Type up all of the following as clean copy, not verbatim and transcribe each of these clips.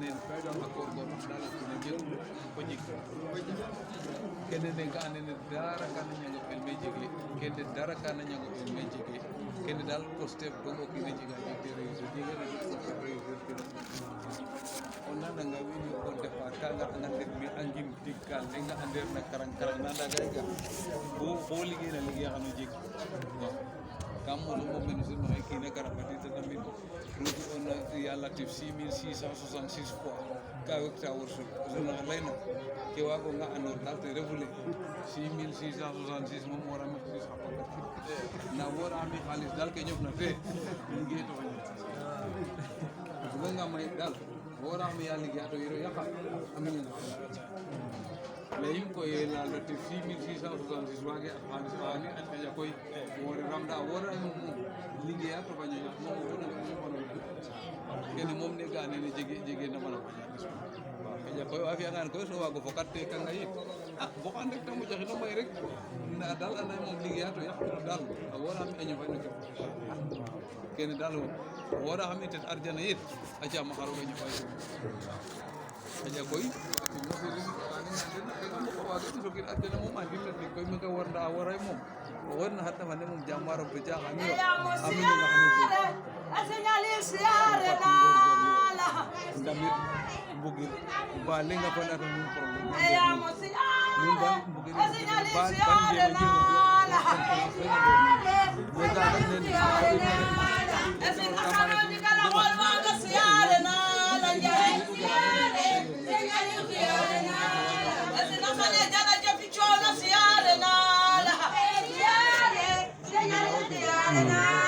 anen akor go dal ne jël ko jik kene ne ga anen dara kan ñanga pel me jigi kende dara kan ñanga pel me jigi kende dal ko step do ko kine jiga jikte réussir jiga na ko réussir on nana nga wini ko départ kanga ngande mi angim dikkal nga ander na karang nanda gayga bo liggéey na liggéey xanu jik kam mo men sun ay kine karapati tamit ruuti on yalla tif 6666 fois ka wekta worso zona layno ke wago nga andor dalte refule 6666 mom wara mi tis na wara mi khalis dal ke ñop na fe liggéey to nga may dal wara mi ya liggéey to yero yaqa amina layim ko la lati 6666 wage khalis wani an ya koy wora ramda wora liggéey to bañu mo wona kene mom ne ga ne jege na mala ya koy wa fi ngan koy so wago fokat te kanga yit bo ande to mo joxe no may rek na dal ana mom liggéey to yakko dal wora mi añu fay no kene dal wora xam te arjana yit aja ma xaro gañu fay aja koy mo fi ri ani ko wago to kin arjana mom andi ni koy ma ga warda waray mom warna hatta mane mom jamaro be ja xani amina la xani aseñali siare nala ndamit bugil ba lenga ko na mun problème ya mosia mun ba bugil aseñali ba siare nala wega dan nen aseñali ni kala wal ma ga siare nala njare aseñali siare nala aseñali jana jafi chona siare nala aseñali siare nala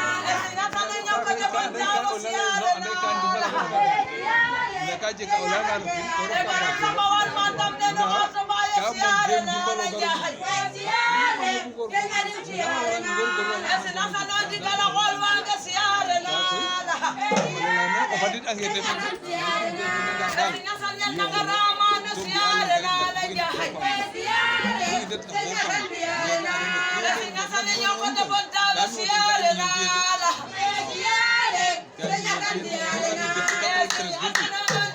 kaje ka ulanga rukin koro pa kama wal mandam de no sama ya siare na esina sana di kala wal wa ga siare na ko fadit angete mo esina sana na garama na siare na la jahay esina sana nyoko de bonta siare na